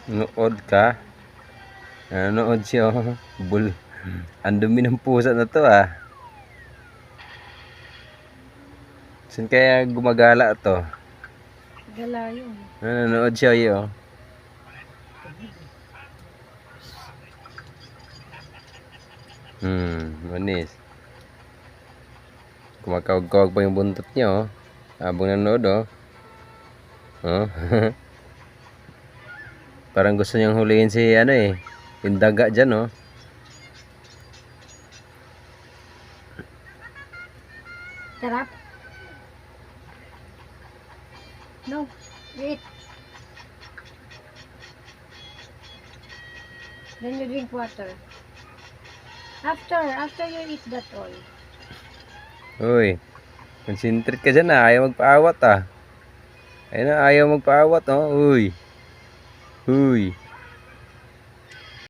Nood ka? Nanonood siya, oh. Ang dumi ng pusa na to, ah. Saan kaya gumagala to? Gala yun. Nanonood siya, oh. Manis. Kumakawag-kawag pa yung buntot niya, oh. Habang nanonood, oh. Oh. Parang gusto niyang huliin si, ano eh, yung daga dyan, oh. Sarap? No, eat. Then you drink water. After you eat that all. Uy, concentrate ka dyan, ah. Ayaw magpaawat, ah. Ayun na, ayaw magpaawat, oh. Uy. Uy.